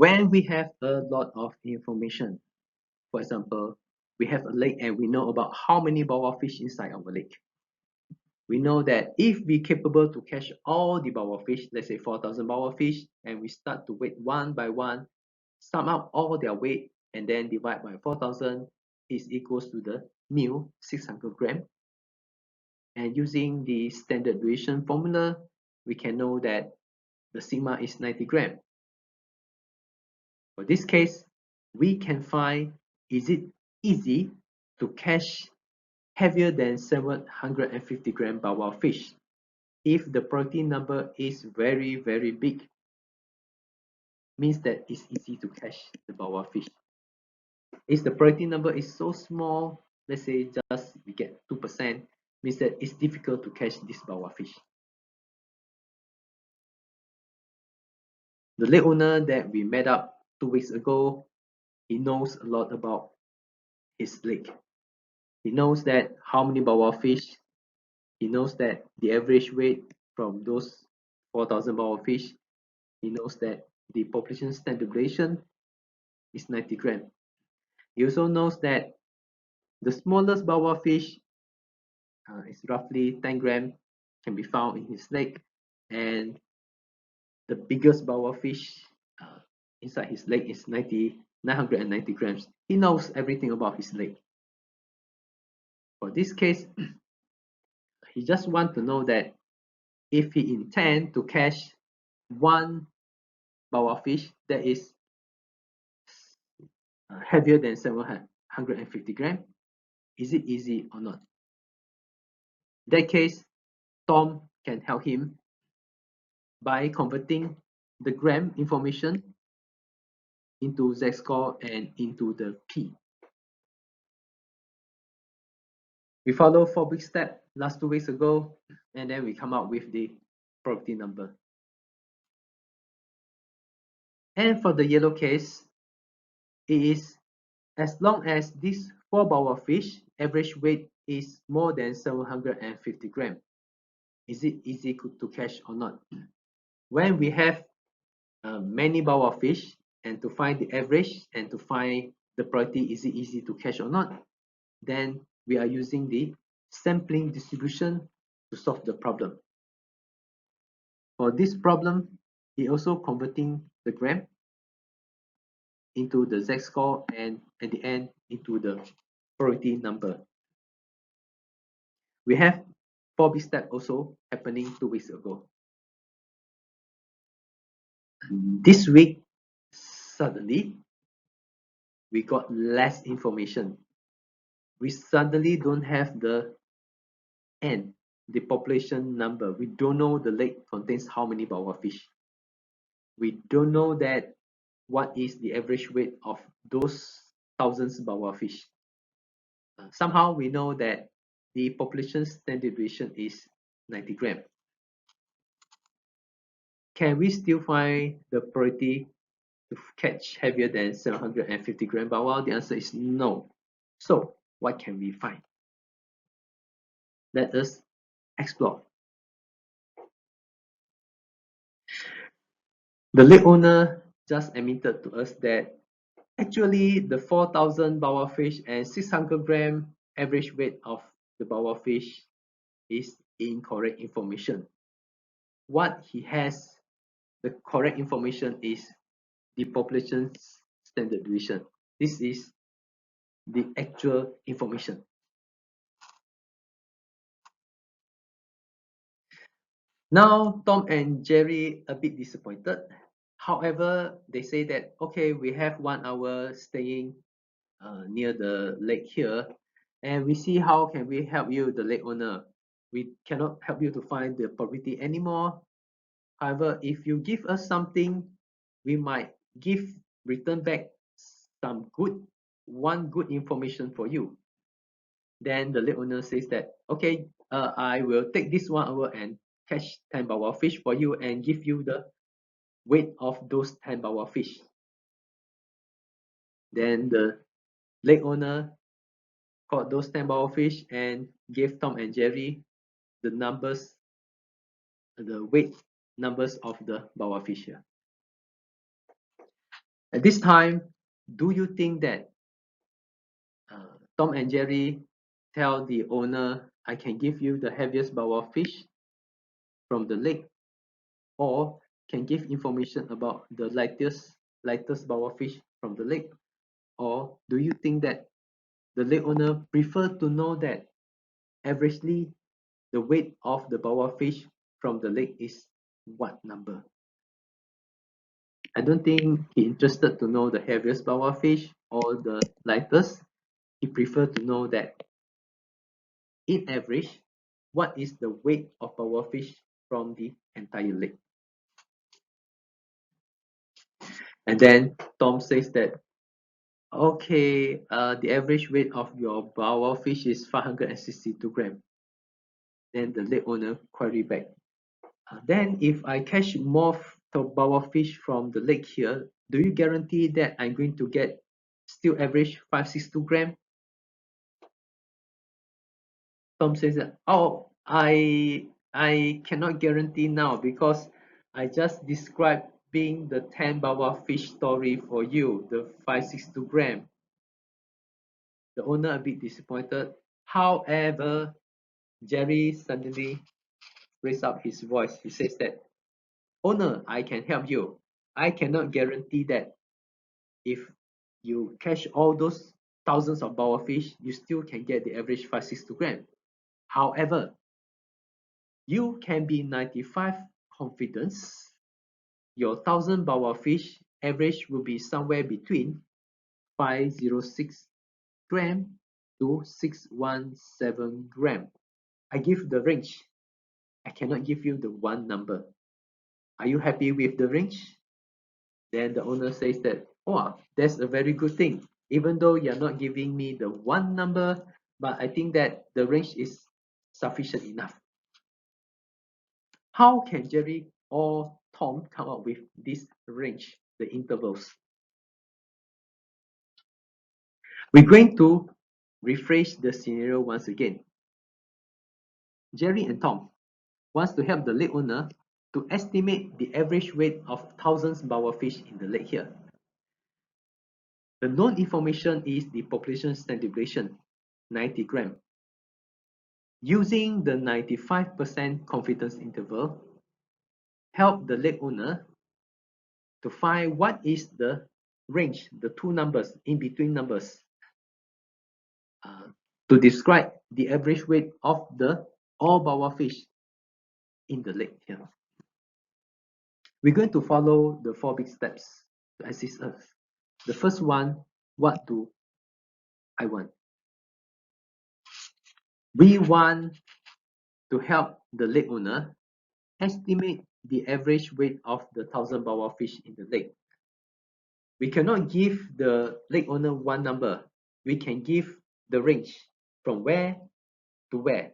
when we have a lot of information, for example, we have a lake and we know about how many boa fish inside our lake. We know that if we're capable to catch all the boa fish, let's say 4,000 boa fish, and we start to weight one by one, sum up all their weight, and then divide by 4,000 is equals to the mu 600 gram. And using the standard deviation formula, we can know that the sigma is 90 gram. For this case, we can find, is it easy to catch heavier than 750 gram boa fish if the protein number is very, very big? Means that it's easy to catch the boa fish. If the protein number is so small, let's say just we get 2%, means that it's difficult to catch this boa fish. The lake owner that we met up 2 weeks ago, he knows a lot about his lake. He knows that how many boa fish. He knows that the average weight from those 4,000 boa fish. He knows that the population standard deviation is 90 gram. He also knows that the smallest boa fish is roughly 10 gram, can be found in his lake, and the biggest boa fish inside his lake is 990 grams. He knows everything about his lake. For this case, he just wants to know that if he intends to catch one boa fish that is heavier than 750 grams, is it easy or not? In that case, Tom can help him by converting the gram information into z-score and into the P. We follow 4 big steps last 2 weeks ago, and then we come up with the probability number. And for the yellow case, it is as long as this 4 boa fish average weight is more than 750 grams. Is it easy to catch or not? When we have many boa fish, and to find the average and to find the probability, is it easy to catch or not, then we are using the sampling distribution to solve the problem. For this problem, he also converting the gram into the z-score and at the end into the probability number. We have 4 big steps also happening 2 weeks ago. This week, suddenly, we got less information. We suddenly don't have the N, the population number. We don't know the lake contains how many boa fish. We don't know that what is the average weight of those thousands boa fish. Somehow we know that the population standard deviation is 90 grams. Can we still find the probability to catch heavier than 750 grams boa? The answer is no. So what can we find? Let us explore. The lake owner just admitted to us that actually the 4,000 boa fish and 600 gram average weight of the boa fish is incorrect information. What he has, the correct information is the population standard deviation. This is the actual information. Now Tom and Jerry a bit disappointed. However, they say that okay, we have 1 hour staying near the lake here, and we see how can we help you, the lake owner. We cannot help you to find the probability anymore. However, if you give us something, we might return back some good information for you. Then the lake owner says that okay, I will take this 1 hour and catch 10 boa fish for you and give you the weight of those 10 boa fish. Then the lake owner caught those 10 boa fish and gave Tom and Jerry the numbers, the weight numbers of the boa fish here. At this time, do you think that Tom and Jerry tell the owner, I can give you the heaviest bowl of fish from the lake, or can give information about the lightest bowl of fish from the lake? Or do you think that the lake owner prefer to know that averagely the weight of the bowl of fish from the lake is what number? I don't think he interested to know the heaviest bowl of fish or the lightest. He prefer to know that in average, what is the weight of bowl of fish from the entire lake? And then Tom says that, okay, the average weight of your bowl of fish is 562 grams. Then the lake owner query back, then if I catch more bowl of fish from the lake here, do you guarantee that I'm going to get still average 562 grams? Tom says that, oh, I cannot guarantee now because I just described being the 10 bowl fish story for you, the 562 gram. The owner a bit disappointed. However, Jerry suddenly raised up his voice. He says that, owner, I can help you. I cannot guarantee that if you catch all those thousands of bowl fish, you still can get the average 562 gram. However, you can be 95 confidence your 1000 bowl fish average will be somewhere between 506 gram to 617 gram. I give the range. I cannot give you the one number. Are you happy with the range? Then the owner says that, oh, that's a very good thing. Even though you're not giving me the one number, but I think that the range is sufficient enough. How can Jerry or Tom come up with this range, the intervals? We're going to rephrase the scenario once again. Jerry and Tom wants to help the lake owner to estimate the average weight of thousands bowl fish in the lake here. The known information is the population standard deviation, 90 gram. Using the 95% confidence interval, help the lake owner to find what is the range, the two numbers, in between numbers, to describe the average weight of the all bowl fish in the lake here. We're going to follow the 4 big steps to assist us. The first one, what do I want? We want to help the lake owner estimate the average weight of the 1000 bowl fish in the lake. We cannot give the lake owner one number. We can give the range from where to where,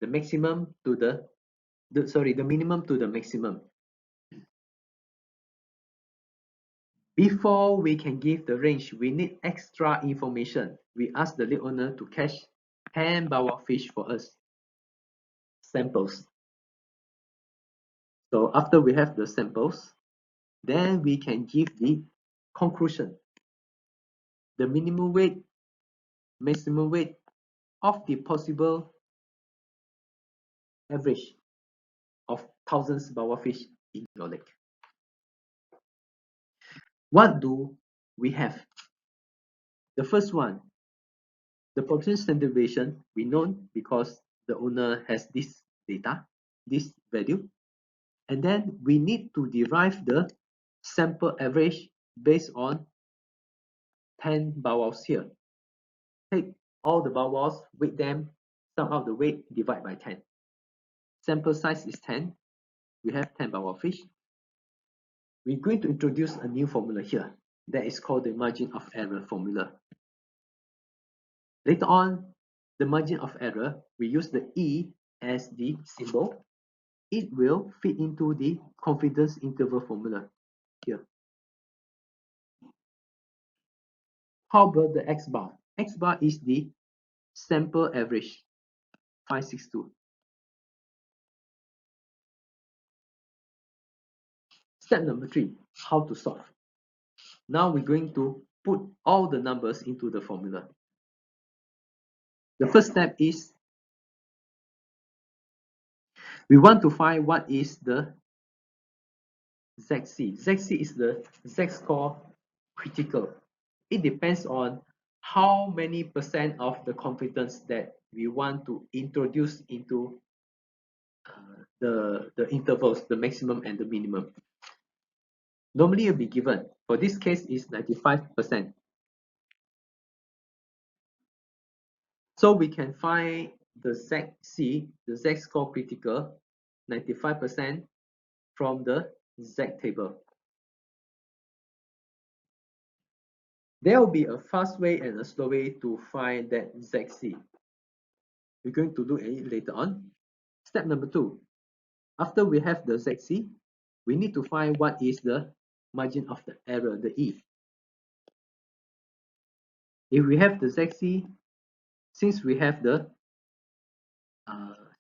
the maximum to the minimum to the maximum. Before we can give the range, we need extra information. We ask the lake owner to catch 10 bowl fish for us, samples. So after we have the samples, then we can give the conclusion, the minimum weight, maximum weight of the possible average of thousands bowl fish in your lake. What do we have? The first one, the population standard deviation, we know because the owner has this data, this value, and then we need to derive the sample average based on 10 bowels here. Take all the bowels, weight them, sum out the weight, divide by 10. Sample size is 10. We have 10 bowel fish. We're going to introduce a new formula here. That is called the margin of error formula. Later on, the margin of error, we use the E as the symbol. It will fit into the confidence interval formula here. How about the X bar? X bar is the sample average, 562. Step number 3, how to solve. Now we're going to put all the numbers into the formula. The first step is we want to find what is the ZC. ZC is the Z-score critical. It depends on how many percent of the confidence that we want to introduce into the intervals, the maximum and the minimum. Normally it will be given. For this case is 95%. So we can find the ZC, the Z-score critical, 95% from the Z table. There will be a fast way and a slow way to find that ZC. We're going to look at it later on. Step number 2. After we have the ZC, we need to find what is the margin of the error, the E. If we have the ZC, since we have the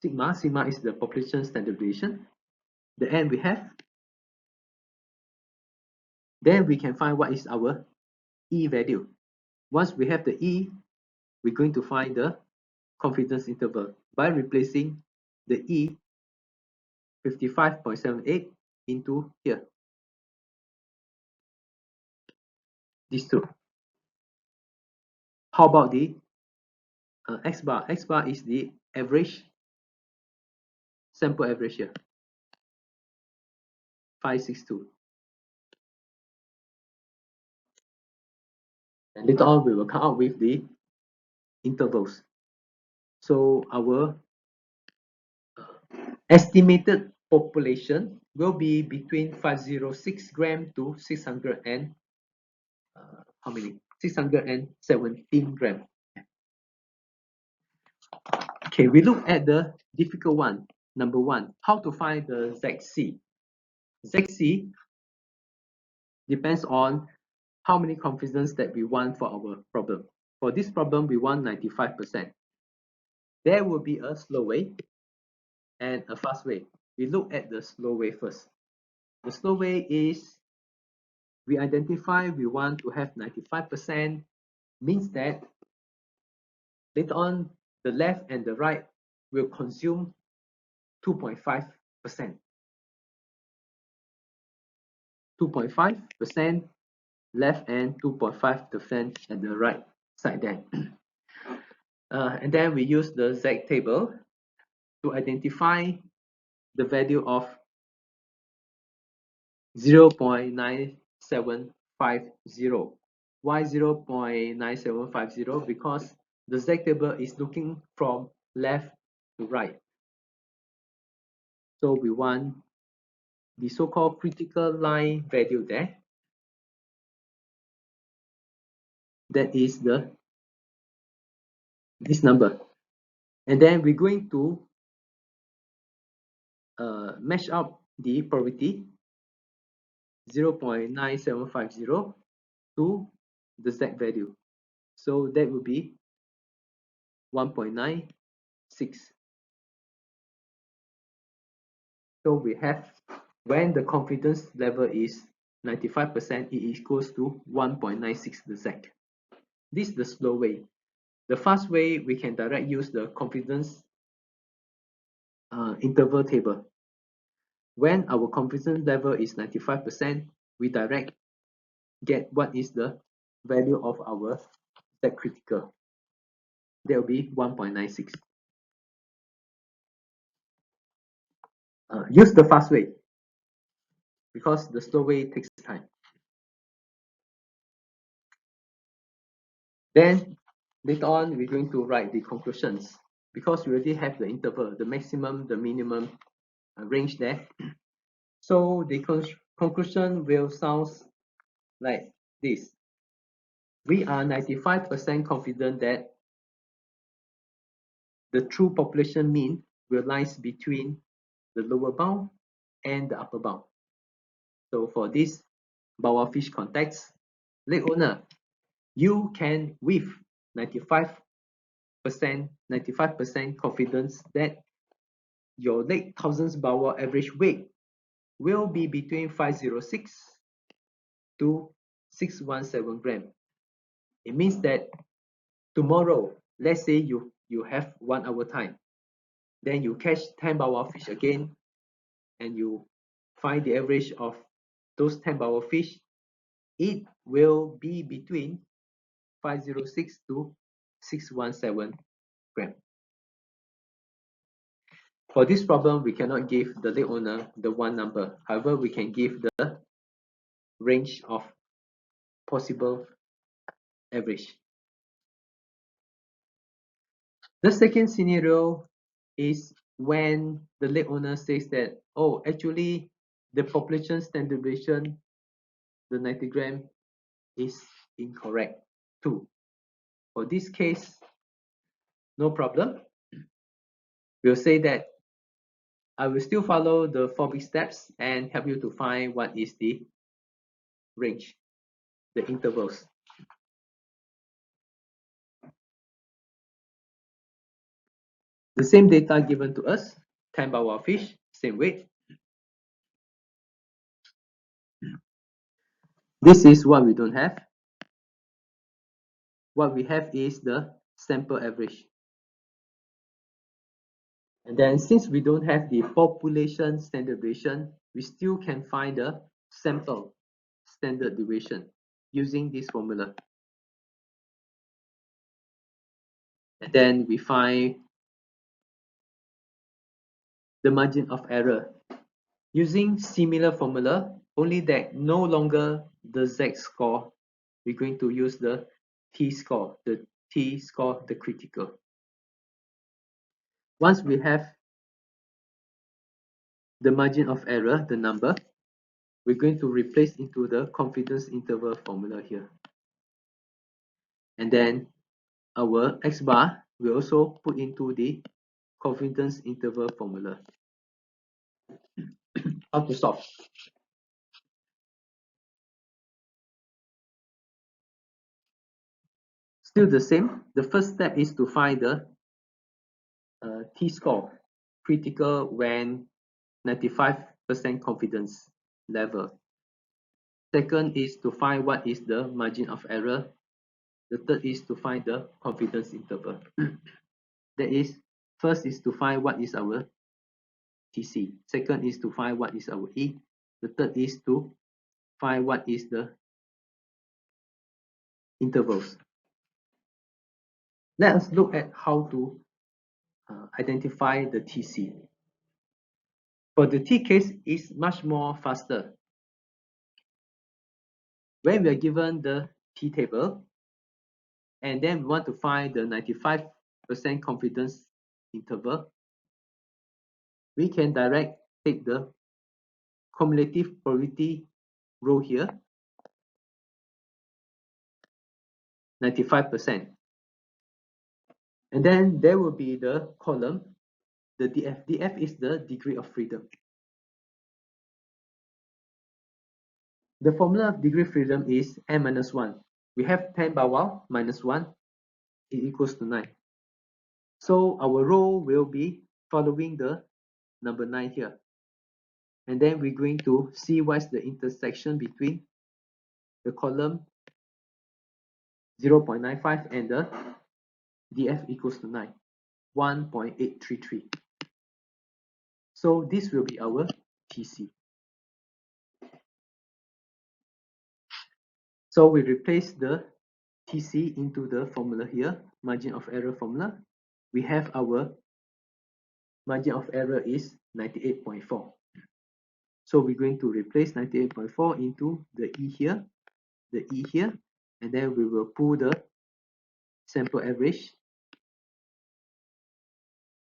sigma is the population standard deviation, the N we have, then we can find what is our E value. Once we have the E, we're going to find the confidence interval by replacing the E 55.78 into here. These two. How about the X bar? X bar is the average, sample average here, 562. And later on, we will come out with the intervals. So our estimated population will be between 506 gram to 600 and how many? 617 gram. Okay, we look at the difficult one. Number 1, how to find the ZC. ZC depends on how many confidence that we want for our problem. For this problem, we want 95%. There will be a slow way and a fast way. We look at the slow way first. The slow way is we identify we want to have 95%, means that later on the left and the right will consume 2.5%. 2.5% left and 2.5% at the right side there. And then we use the Z table to identify the value of 0.9750. Why 0.9750? Because the Z table is looking from left to right. So we want the so-called critical line value there. That is this number. And then we're going to match up the probability 0.9750 to the Z value. So that will be 1.96. So we have, when the confidence level is 95%, it equals to 1.96 the Z. This is the slow way. The fast way, we can direct use the confidence interval table. When our confidence level is 95%, we direct get what is the value of our Z critical. That will be 1.96. Use the fast way because the slow way takes time. Then later on, we're going to write the conclusions because we already have the interval, the maximum, the minimum range there. So the conclusion will sound like this. We are 95% confident that the true population mean will lies between the lower bound and the upper bound. So for this Bawa fish context, lake owner, you can with 95% confidence that your lake thousands Bawa average weight will be between 506 to 617 gram. It means that tomorrow, let's say you have 1 hour time, then you catch 10 bawa fish again, and you find the average of those 10 bawa fish. It will be between 506 to 617 gram. For this problem, we cannot give the lake owner the one number. However, we can give the range of possible average. The second scenario is when the lake owner says that, oh, actually, the population standard deviation, the 90 gram, is incorrect too. For this case, no problem. We'll say that I will still follow the 4 big steps and help you to find what is the range, the intervals. The same data given to us, 10 bawa fish, same weight. This is what we don't have. What we have is the sample average. And then since we don't have the population standard deviation, we still can find the sample standard deviation using this formula. And then we find the margin of error using similar formula, only that no longer the Z score. We're going to use the T score, the critical. Once we have the margin of error, the number, we're going to replace into the confidence interval formula here. And then our X bar will also put into the confidence interval formula. How to solve? Still the same. The first step is to find the T-score, critical when 95% confidence level. Second is to find what is the margin of error. The third is to find the confidence interval. That is, first is to find what is our TC. Second is to find what is our E. The third is to find what is the intervals. Let us look at how to identify the TC. For the T case, it's much more faster. When we are given the T table, and then we want to find the 95% confidence interval, we can direct take the cumulative probability row here, 95%. And then there will be the column, the DF. DF is the degree of freedom. The formula of degree of freedom is n minus 1. We have 10 bawa minus 1, it equals to 9. So our row will be following the number 9 here. And then we're going to see what's the intersection between the column 0.95 and the DF equals to 9, 1.833. So this will be our TC. So we replace the TC into the formula here, margin of error formula. We have our margin of error is 98.4. So we're going to replace 98.4 into the E here, and then we will pull the sample average,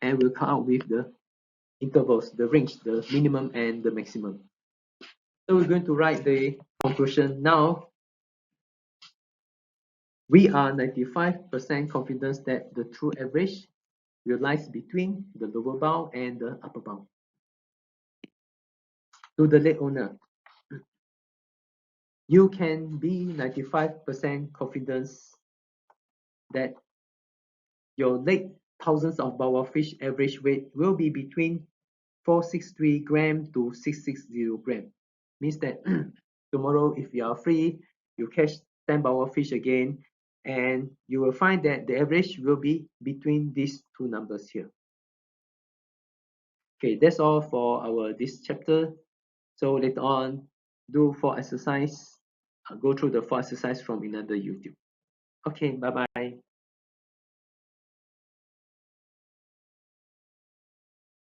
and we'll come out with the intervals, the range, the minimum and the maximum. So we're going to write the conclusion now. We are 95% confident that the true average will lie between the lower bound and the upper bound. To the lake owner, you can be 95% confidence that your lake thousands of bawa fish average weight will be between 463 gram to 660 gram. Means that tomorrow, if you are free, you catch 10 bower fish again, and you will find that the average will be between these two numbers here. Okay, that's all for our this chapter. So later on, do 4 exercise, go through the 4 exercise from another YouTube. Okay, bye bye.